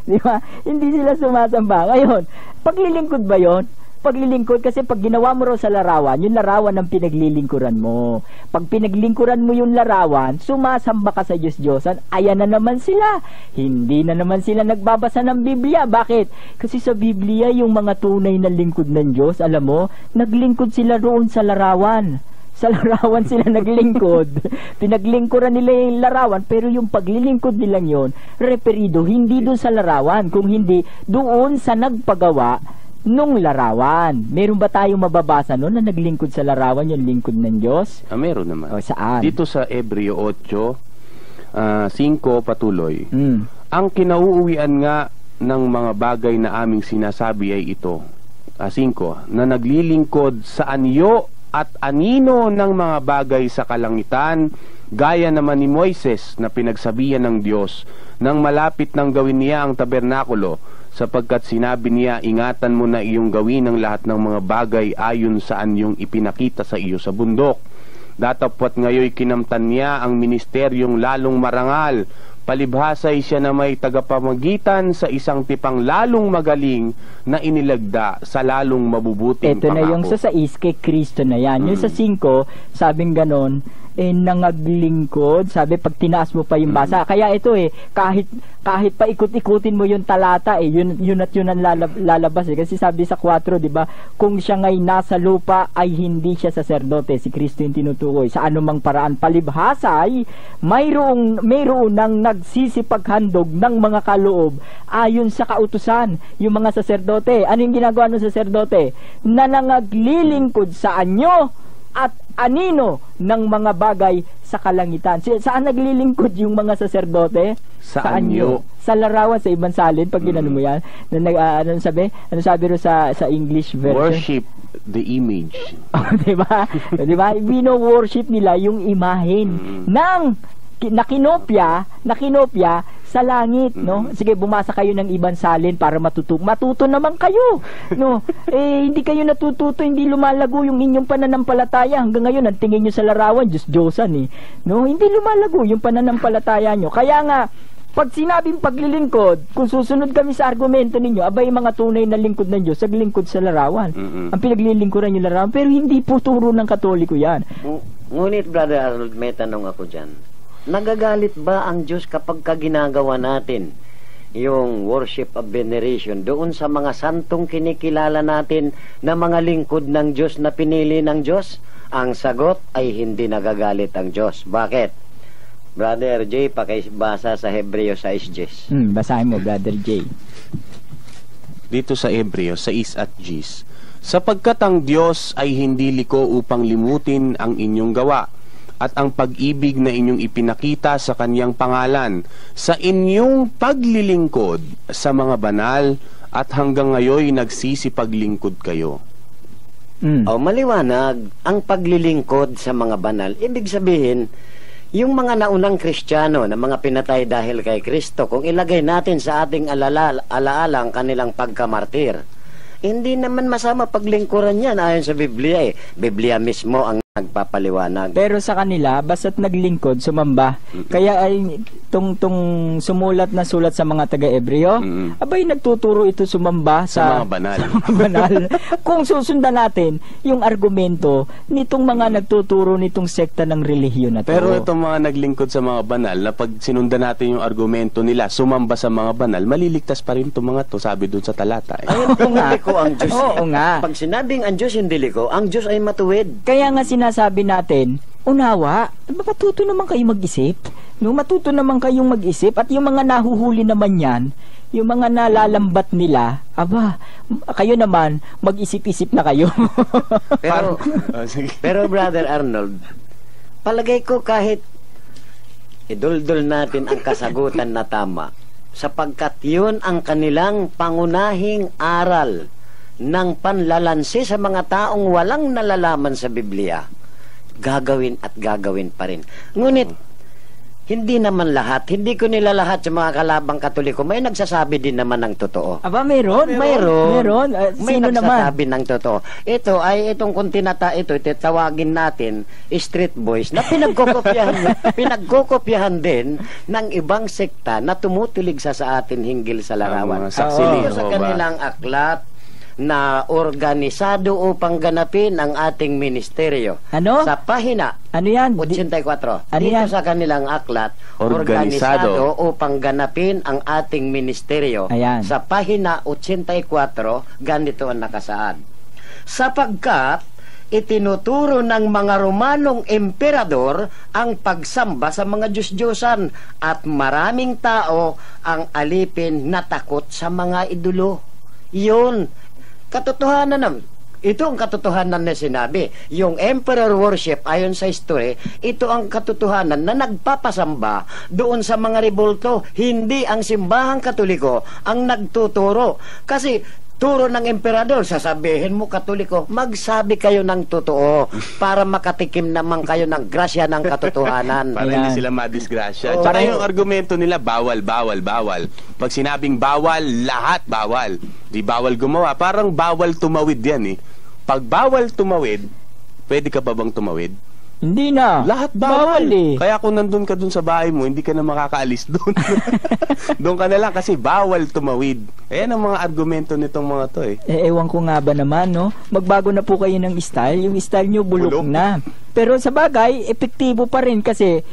Di ba? Hindi sila sumasamba. Ngayon, paglilingkod ba yon? Paglilingkod, kasi pag ginawa mo raw sa larawan, yung larawan ang pinaglilingkuran mo. Pag pinaglingkuran mo yung larawan, sumasamba ka sa Diyos-Diyosan, ayan na naman sila. Hindi na naman sila nagbabasa ng Biblia. Bakit? Kasi sa Biblia, yung mga tunay na lingkod ng Diyos, alam mo, naglingkod sila roon sa larawan. Sa larawan sila naglingkod. Pinaglingkuran nila yung larawan, pero yung paglilingkod nilang yon, referido, hindi doon sa larawan, kung hindi doon sa nagpagawa nung larawan. Meron ba tayong mababasa noon na naglingkod sa larawan, yung lingkod ng Diyos? Meron naman. Saan? Dito sa Hebreo 8, 5 patuloy. Ang kinauuwian nga ng mga bagay na aming sinasabi ay ito. 5, na naglilingkod sa anyo at anino ng mga bagay sa kalangitan, gaya naman ni Moises na pinagsabihan ng Diyos nang malapit nang gawin niya ang tabernakulo, sapagkat sinabi niya, ingatan mo na iyong gawin ang lahat ng mga bagay ayon sa anyong ipinakita sa iyo sa bundok. Datapwat ngayoy kinamtan niya ang ministeryong lalong marangal, palibhasay siya na may tagapamagitan sa isang tipang lalong magaling na inilagda sa lalong mabubuting pangako. Ito na yung sa 6 kay Kristo na yan. Yung sa 5, sabing ganon, nangaglingkod, sabi pag tinaas mo pa yung basa. Kaya ito kahit pa ikut-ikutin mo yung talata yun at yun ang lalabas kasi sabi sa 4, di ba, kung siya ngay nasa lupa ay hindi siya saserdote, si Kristo yung tinutukoy sa anumang paraan, palibhasay mayroon nang nagsisipaghandog ng mga kaloob ayon sa kautusan. Yung mga saserdote, ano yung ginagawa ng saserdote? Nanangaglilingkod sa anyo at anino ng mga bagay sa kalangitan. Saan naglilingkod yung mga saserdote? Sa anyo. Sa larawan, sa ibang salin, pag ginano mo yan. Ano sabi ro sa English version? Worship the image. Diba? Diba? Bino-worship nila yung imahen ng nakinopya sa langit, no? Sige, bumasa kayo ng ibang salin para matuto naman kayo, no? Hindi kayo natututo, hindi lumalago yung inyong pananampalataya. Hanggang ngayon, ang tingin nyo sa larawan, Diyos-Diyosan, no? Hindi lumalago yung pananampalataya nyo. Kaya nga, pag sinabing paglilingkod, kung susunod kami sa argumento ninyo, abay mga tunay na lingkod ng Diyos, naglingkod sa larawan. Ang pinaglilingkuran yung larawan, pero hindi po turo ng Katoliko yan. Ngunit, Brother Harold, may tanong ako dyan. Nagagalit ba ang Diyos kapag ginagawa natin yung worship of veneration doon sa mga santong kinikilala natin na mga lingkod ng Diyos na pinili ng Diyos? Ang sagot ay hindi nagagalit ang Diyos. Bakit? Brother J, pakibasa sa Hebreo 6:10. Basahin mo, Brother J. Dito sa Hebreo 6 at 10. Sapagkat ang Diyos ay hindi liko upang limutin ang inyong gawa, at ang pag-ibig na inyong ipinakita sa Kanyang pangalan sa inyong paglilingkod sa mga banal at hanggang ngayon nagsisipaglingkod kayo. O maliwanag, ang paglilingkod sa mga banal, ibig sabihin, yung mga naunang Kristiyano na mga pinatay dahil kay Kristo, kung ilagay natin sa ating alaala ang kanilang pagkamartir, hindi naman masama paglingkuran yan ayon sa Biblia eh. Biblia mismo ang nagpapaliwanag. Pero sa kanila, basta't naglingkod, sumamba. Kaya ay tung sumulat na sulat sa mga taga-Ebreo, abay nagtuturo ito sumamba sa mga banal. Sa mga banal. Kung susundan natin yung argumento nitong mga nagtuturo nitong sekta ng relihiyon na to. Pero itong mga naglingkod sa mga banal, na pag sinundan natin yung argumento nila, sumamba sa mga banal, maliligtas pa rin itong mga to, sabi dun sa talata. Ayun kung hindi ko ang Diyos. Oo nga. Pag sinabing ang Diyos hindi liko, ang Diyos ay matuwid. Kaya nga sinasabi natin, unawa, matuto naman kayo mag-isip. No, matuto naman kayong mag-isip at yung mga nahuhuli naman yan, yung mga nalalambat nila, aba, kayo naman, mag-isip-isip na kayo. pero Brother Arnold, palagay ko kahit iduldul natin ang kasagutan na tama, sapagkat yun ang kanilang pangunahing aral ng panlalansi sa mga taong walang nalalaman sa Biblia, gagawin at gagawin pa rin. Ngunit, hindi naman lahat, hindi ko nila lahat sa mga kalabang Katoliko, may nagsasabi din naman ng totoo. Aba, mayroon. Mayroon. May Sino nagsasabi naman? ng totoo. Ito ay itong kuntinata ito, tawagin natin street boys na pinagkokopyahan din ng ibang sekta na tumutulig sa atin hinggil sa larawan. Sa kanilang aklat na organisado upang ganapin ang ating ministeryo. Ano? Sa pahina Ano yan? 84. Ano Dito yan? sa kanilang aklat, organisado upang ganapin ang ating ministeryo. Ayan. Sa pahina 84, ganito ang nakasaad. Sapagkat itinuturo ng mga Romanong emperador ang pagsamba sa mga Diyos-Diyosan at maraming tao ang alipin na takot sa mga idolo. Yun. Katotohanan naman. Ito ang katotohanan na sinabi. Yung emperor worship, ayon sa history, ito ang katotohanan na nagpapasamba doon sa mga rebulto. Hindi ang simbahang Katoliko ang nagtuturo. Kasi turo ng emperador, sasabihin mo Katoliko, magsabi kayo ng totoo para makatikim naman kayo ng grasya ng katotohanan. Para hindi sila madisgrasya. Tsaka yung argumento nila, bawal. Pag sinabing bawal, lahat bawal. Di bawal gumawa. Parang bawal tumawid yan eh. Pag bawal tumawid, pwede ka pa bang tumawid? Hindi na. Lahat bawal eh. Kaya kung nandun ka dun sa bahay mo, hindi ka na makakaalis dun. Doon ka na lang kasi bawal tumawid. Ayan ang mga argumento nitong mga to eh. Ewan ko nga ba naman, no? Magbago na po kayo ng style. Yung style nyo bulok na. Pero sa bagay, epektibo pa rin kasi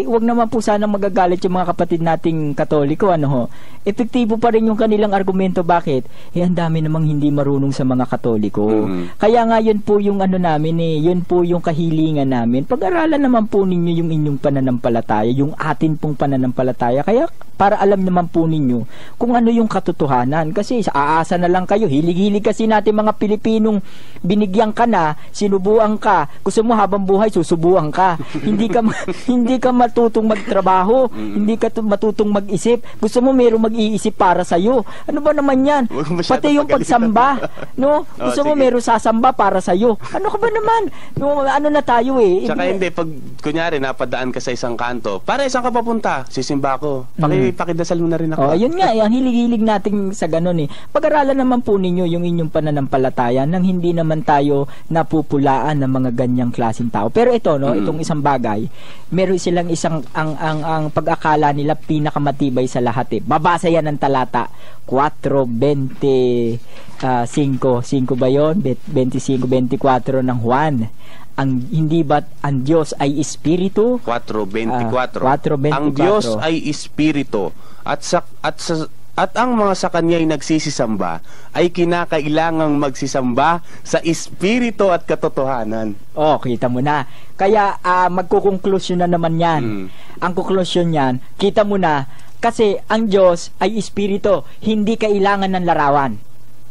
wag naman po sana magagalit yung mga kapatid nating Katoliko, ano ho. Epektibo pa rin yung kanilang argumento. Bakit? Ang dami namang hindi marunong sa mga Katoliko. Kaya nga yun po yung ano namin yun po yung kahilingan namin. Pag-aralan naman po ninyo yung inyong pananampalataya, yung atin pong pananampalataya. Kaya para alam naman po ninyo kung ano yung katotohanan. Kasi sa aasa na lang kayo. Hilig-hilig kasi natin mga Pilipinong binigyan ka na, sinubuan ka. Gusto mo habang buhay susubuan ka. hindi ka matutong magtrabaho, hindi ka matutong mag-isip. Gusto mo merong mag-iisip para sa iyo. Ano ba naman 'yan? Pati yung pagsamba, no? Gusto mo merong sasamba para sa iyo. Ano ka ba naman? No, ano na tayo eh. Saka hindi pag kunyari napadaan ka sa isang kanto, para saan ka papunta? Sisimba ko. Pakidasal mo na rin ako. Yun nga, ang hilig-hilig natin sa ganun eh. Pag-aralan naman po ninyo yung inyong pananampalataya nang hindi naman tayo napupulaan ng mga ganyang klaseng tao. Pero ito, no, itong isang bagay, meron silang isang ang pag-akala nila pinakamatibay sa lahat eh. Babasa yan ng talata 4:25. 5 ba yun? 25-24 ng Juan. Hindi ba't ang Diyos ay Espiritu? 4:24. 4:24. Ang Diyos ay Espiritu at ang mga sa Kanya ay nagsisisamba ay kinakailangang magsisamba sa Espiritu at katotohanan. Kita mo na. Kaya magkukonklusyon na naman yan. Ang konklusyon yan, kita mo na, kasi ang Diyos ay Espiritu, hindi kailangan ng larawan.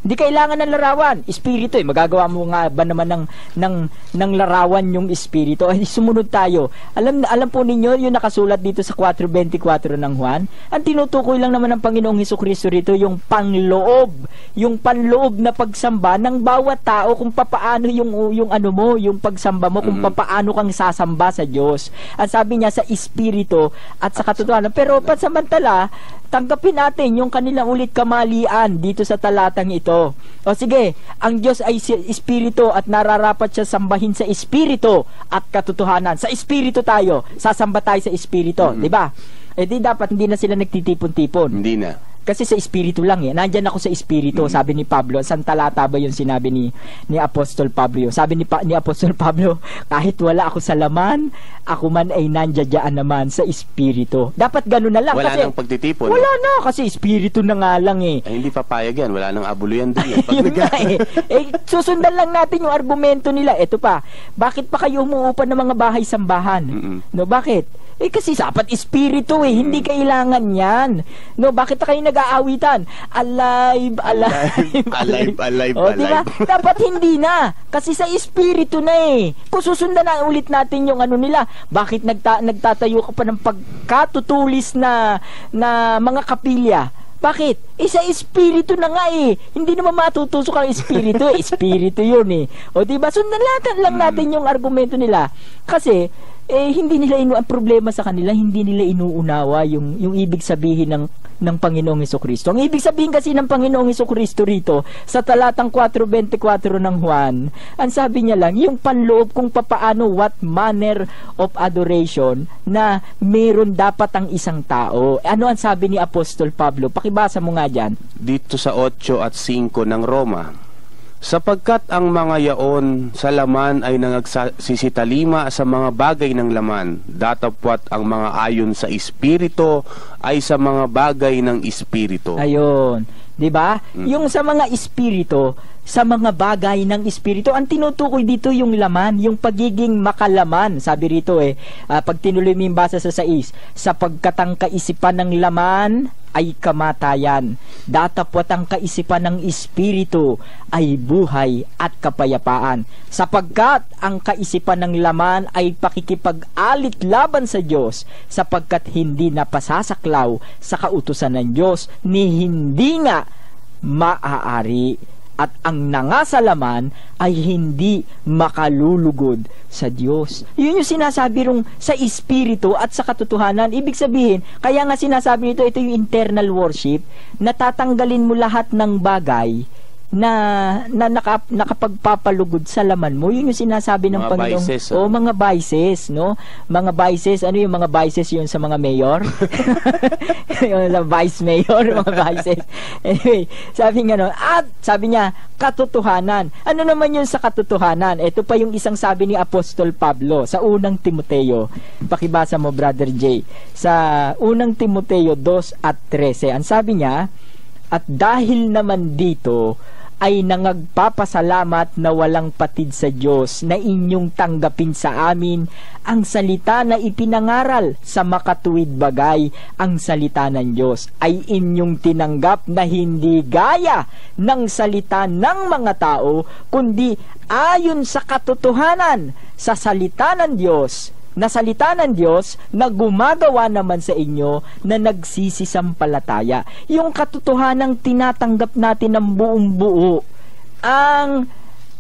Hindi kailangan ng larawan. Espiritu, magagawa mo nga ba naman ng larawan yung espiritu? Ay, sumunod tayo. Alam po ninyo, yung nakasulat dito sa 4:24 ng Juan, ang tinutukoy lang naman ng Panginoong Hesukristo rito, yung panloob na pagsamba ng bawat tao, kung papaano yung ano mo, yung pagsamba mo, kung papaano kang sasamba sa Diyos. Ang sabi niya sa espiritu at sa katotohanan. Pero pansamantala, tanggapin natin yung kanilang ulit kamalian dito sa talatang ito. O sige, ang Diyos ay espiritu at nararapat siya sambahin sa espiritu at katotohanan. Sa espiritu tayo, sasamba tayo sa espiritu, di ba? Eh di dapat hindi na sila nagtitipon-tipon. Hindi na. Kasi sa espiritu lang Nandyan ako sa espiritu, sabi ni Pablo. Saan talata ba yung sinabi ni Apostol Pablo? Sabi ni Apostol Pablo, kahit wala ako sa laman, ako man ay nandiyan naman sa espiritu. Dapat gano'n na lang. Wala kasi, nang pagtitipon. Wala na, kasi espiritu na nga lang Ay, hindi papayag yan. Wala nang abuluyan din. Yun nga susundan lang natin yung argumento nila. Ito pa, bakit pa kayo umuupa ng mga bahay sambahan? No, bakit? Kasi dapat espiritu hindi kailangan yan. No, bakit kayo nag-aawitan? Alive. Diba? Dapat hindi na. Kasi sa espiritu na Kung susundan na ulit natin yung ano nila, bakit nagtatayo ka pa ng pagkatutulis na mga kapilya? Bakit? Sa espiritu na nga Hindi naman matutusok ang espiritu. Espiritu yun O diba? Sundan lang natin yung argumento nila. Kasi, hindi nila ang problema sa kanila, hindi nila inuunawa yung ibig sabihin ng Panginoong Hesukristo. Ang ibig sabihin kasi ng Panginoong Hesukristo rito, sa talatang 4:24 ng Juan, ang sabi niya lang, yung panloob kung papaano, what manner of adoration na meron dapat ang isang tao. Ano ang sabi ni Apostol Pablo? Pakibasa mo nga dyan. Dito sa 8 at 5 ng Roma, sapagkat ang mga yaon sa laman ay nangagsisitalima sa mga bagay ng laman, datapwat ang mga ayon sa espiritu ay sa mga bagay ng espiritu. Ayun, 'di ba? Yung sa mga espiritu, sa mga bagay ng espiritu, ang tinutukoy dito yung laman, yung pagiging makalaman. Sabi rito pag tinuloy mo yung basa sa 6, sapagkat ang kaisipan ng laman ay kamatayan, datapwat ang kaisipan ng espiritu ay buhay at kapayapaan. Sapagkat ang kaisipan ng laman ay pakikipag-alit laban sa Diyos, sapagkat hindi napasasaklaw sa kautusan ng Diyos, ni hindi nga maaari. At ang nangasalaman ay hindi makalulugod sa Diyos. Yun yung sinasabi rong sa espiritu at sa katotohanan. Ibig sabihin, kaya nga sinasabi nito, ito yung internal worship, natatanggalin mo lahat ng bagay na nakapagpapalugod sa laman mo. Yun yung sinasabi ng Panginoon. Vices, mga vices, no? Mga vices, ano yung mga vices yun sa mga mayor? Yung sa vice mayor, mga vices. Anyway, sabi niya, katotohanan. Ano naman yun sa katotohanan? Ito pa yung isang sabi ni Apostol Pablo sa unang Timoteo. Pakibasa mo, Brother J. Sa unang Timoteo 2 at 13. Ang sabi niya, at dahil naman dito ay nangagpapasalamat na walang patid sa Diyos na inyong tanggapin sa amin ang salita na ipinangaral sa makatuwid bagay. Ang salita ng Diyos ay inyong tinanggap na hindi gaya ng salita ng mga tao, kundi ayon sa katotohanan sa salita ng Diyos, na salita ng Diyos na gumagawa naman sa inyo na nagsisisampalataya. Yung katotohanang tinatanggap natin ng buong buo ang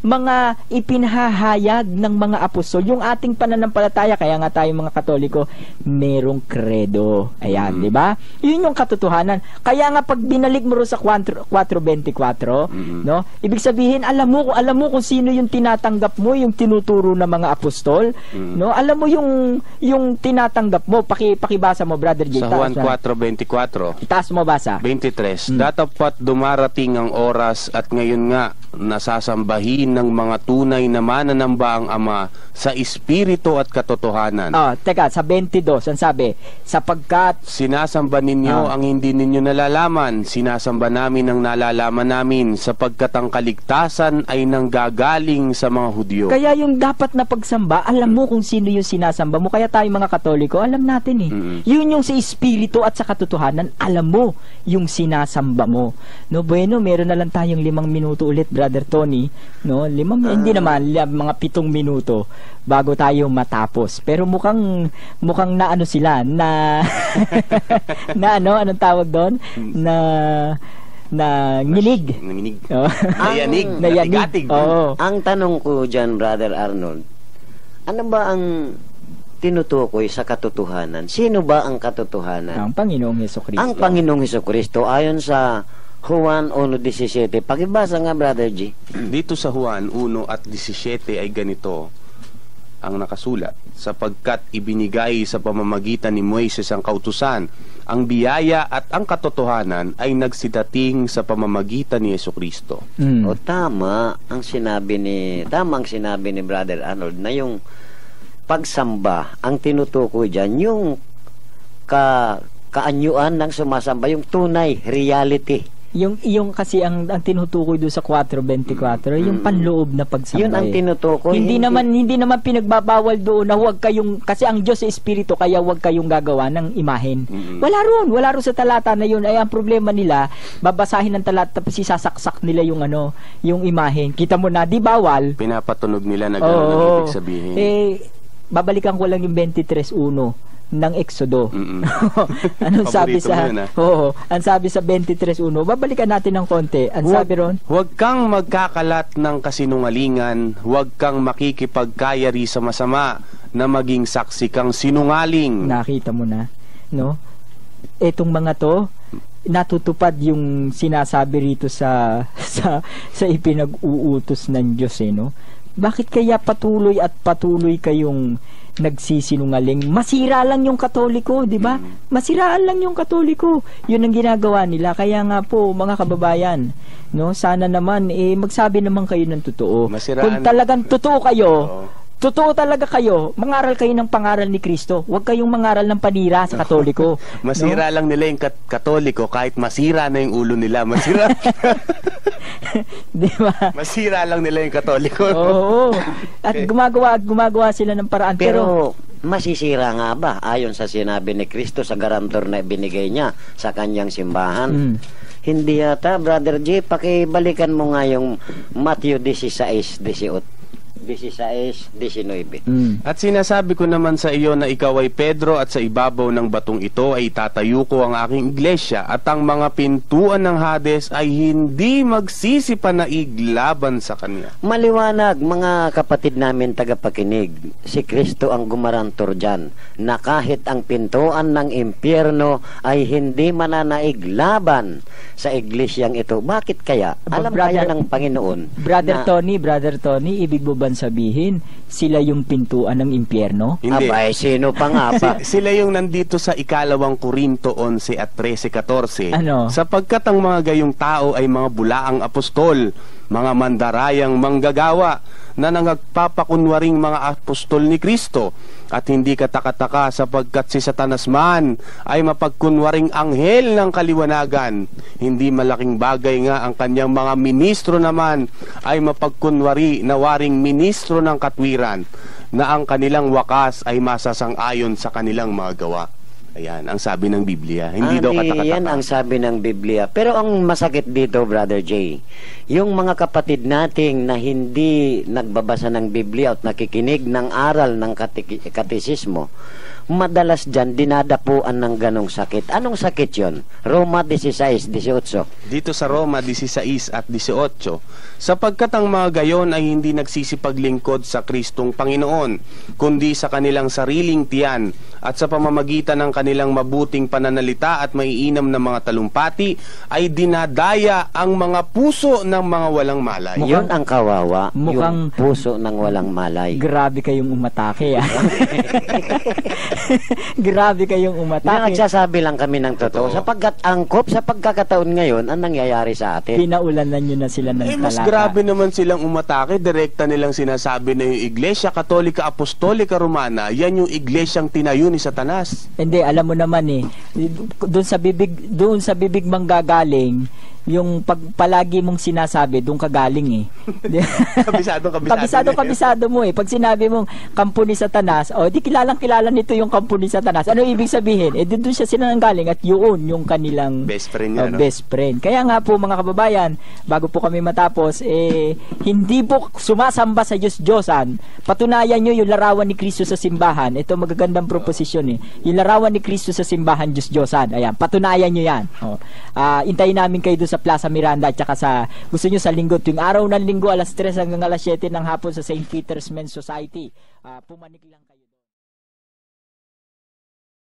mga ipinahahayag ng mga apostol. Yung ating pananampalataya, kaya nga tayo mga Katoliko, merong credo. Ayan, di ba? Yun yung katotohanan. Kaya nga pag binalik mo rin sa 4:24, no? Ibig sabihin, alam mo kung sino yung tinatanggap mo, yung tinuturo ng mga apostol, no? Alam mo yung tinatanggap mo. Pakibasa mo, Brother J. Sa Juan 4:24. Itaas mo basa. 23. Datapwat dumarating ang oras at ngayon nga nasasambahin ng mga tunay na mananamba ang Ama sa espiritu at katotohanan. Teka, sa 22, ang sabi, sapagkat sinasamba ninyo ang hindi ninyo nalalaman, sinasamba namin ang nalalaman namin, sapagkat ang kaligtasan ay nanggagaling sa mga Hudyo. Kaya yung dapat na pagsamba, alam mo kung sino yung sinasamba mo. Kaya tayo mga Katoliko, alam natin Yun yung sa espiritu at sa katotohanan, alam mo yung sinasamba mo. No, bueno, meron na lang tayong 5 minuto ulit, Brother Tony. No, hindi naman, mga 7 minuto bago tayo matapos. Pero mukhang na ano sila, na anong tawag doon? Na nginig. Nayanig. Ang tanong ko dyan, Brother Arnold, ano ba ang tinutukoy sa katotohanan? Sino ba ang katotohanan? Ang Panginoong Hesukristo. Ang Panginoong Hesukristo, ayon sa Juan 1:17. Pakibasa nga, Brother G. Dito sa Juan 1:17 ay ganito ang nakasulat, sapagkat ibinigay sa pamamagitan ni Moises ang kautusan, ang biyaya at ang katotohanan ay nagsidating sa pamamagitan ni Hesukristo. O tama ang sinabi ni Brother Arnold na yung pagsamba, ang tinutukoy diyan yung kaanyuan ng sumasamba, yung tunay reality. Yung kasi ang tinutukoy doon sa 4:24, yung panloob na pagsamba. Yun ang tinutukoy. Hindi naman pinagbabawal doon na huwag kayong, kasi ang Diyos sa espiritu, kaya huwag kayong gagawa ng imahen. Wala ron sa talata na yun. Ay ang problema nila, babasahin ng talata tapos isasaksak nila yung imahen. Kita mo na, di bawal. Pinapatunog nila na gano'n ang ibig sabihin. Babalikan ko lang yung 23:1 ng Exodo. Anong sabi sa ang sabi sa 23:1, babalikan natin ng konti. Ang sabi ron, huwag kang magkakalat ng kasinungalingan, huwag kang makikipagkayari sa masama, na maging saksi kang sinungaling. Nakita mo na, no? Etong mga to, natutupad yung sinasabi rito sa ipinag-uutos ng Diyos, no? Bakit kaya patuloy kayong nagsisinungaling? Masira lang yung Katoliko, di ba? Masiraan lang yung Katoliko. Yun ang ginagawa nila. Kaya nga po, mga kababayan, no, sana naman magsabi naman kayo ng totoo. Kung talagang totoo kayo, totoo talaga kayo, mangaral kayo ng pangaral ni Kristo. Huwag kayong mangaral ng panira sa Katoliko. Masira lang nila yung Katoliko kahit masira na yung ulo nila. Masira. Di ba? Masira lang nila yung Katoliko. Oo. At gumagawa sila ng paraan. Pero masisira nga ba ayon sa sinabi ni Kristo sa garantor na binigay niya sa kanyang simbahan? Hindi yata, Brother J. Pakibalikan mo nga yung Matthew 16:18. 16:19. At sinasabi ko naman sa iyo na ikaw ay Pedro, at sa ibabaw ng batong ito ay tatayo ko ang aking iglesia, at ang mga pintuan ng Hades ay hindi magsisipanaig laban sa kanya. Maliwanag, mga kapatid namin tagapakinig, si Kristo ang gumarantor dyan, na kahit ang pintuan ng impyerno ay hindi mananaig laban sa iglesyang ito. Bakit kaya? Alam kaya ng Panginoon? Brother Tony, ibig mo ba sabihin sila yung pintuan ng impyerno? Hindi. Abay, sino pa nga ba? Sila yung nandito sa 2 Korinto 11 at 13:14. Ano? Sapagkat ang mga gayong tao ay mga bulaang apostol, mga mandarayang manggagawa, na nagpapakunwaring mga apostol ni Kristo, at hindi katakataka sapagkat si Satanas man ay mapagkunwaring anghel ng kaliwanagan. Hindi malaking bagay nga ang kanyang mga ministro naman ay mapagkunwari na waring ministro ng katwiran, na ang kanilang wakas ay masasang-ayon sa kanilang mga gawa. Ayan, ang sabi ng Biblia. Hindi daw katakataka. Yan ang sabi ng Biblia. Pero ang masakit dito, Brother J, yung mga kapatid nating na hindi nagbabasa ng Biblia at nakikinig ng aral ng katisismo, madalas dyan dinadapuan ng ganong sakit. Anong sakit yon? Roma 16:18. Dito sa Roma 16 at 18, sapagkat ang mga gayon ay hindi nagsisipaglingkod sa Kristong Panginoon, kundi sa kanilang sariling tiyan, at sa pamamagitan ng kanilang mabuting pananalita at maiinam na mga talumpati, ay dinadaya ang mga puso ng mga walang malay. Yun ang kawawa, yung puso ng walang malay. Grabe kayong umatake, Grabe kayong Hindi, umatake. nagsasabi lang kami ng totoo. Sapagkat angkop sa pagkakataon ngayon ang nangyayari sa atin. Pinaulanan nyo na sila ng Mas talaka. grabe naman silang umatake. Direkta nilang sinasabi na yung Iglesia Katolika Apostolika Romana, yan yung iglesyang tinayo ni Satanas. Hindi, alam mo naman doon sa bibig manggagaling, yung palagi mong sinasabi, doon ka galing kabisado mo Pag sinabi mong kampo ni Satanas, di kilala nito yung kampo ni Satanas. Ano ibig sabihin? Doon siya sinanggaling at yun yung kanilang best friend niya, no? Best friend. Kaya nga po mga kababayan, bago po kami matapos, hindi po sumasamba sa Diyos-Diyosan. Patunayan nyo yung larawan ni Kristo sa simbahan. Ito magagandang proposisyon Yung larawan ni Kristo sa simbahan Diyos-Diyosan. Ayan, patunayan nyo yan. Intayin namin kayo doon sa Plaza Miranda at saka gusto nyo sa linggo, tuwing araw ng linggo alas 3 hanggang alas 7 ng hapon sa St. Peter's Men's Society. Pumanik lang kayo.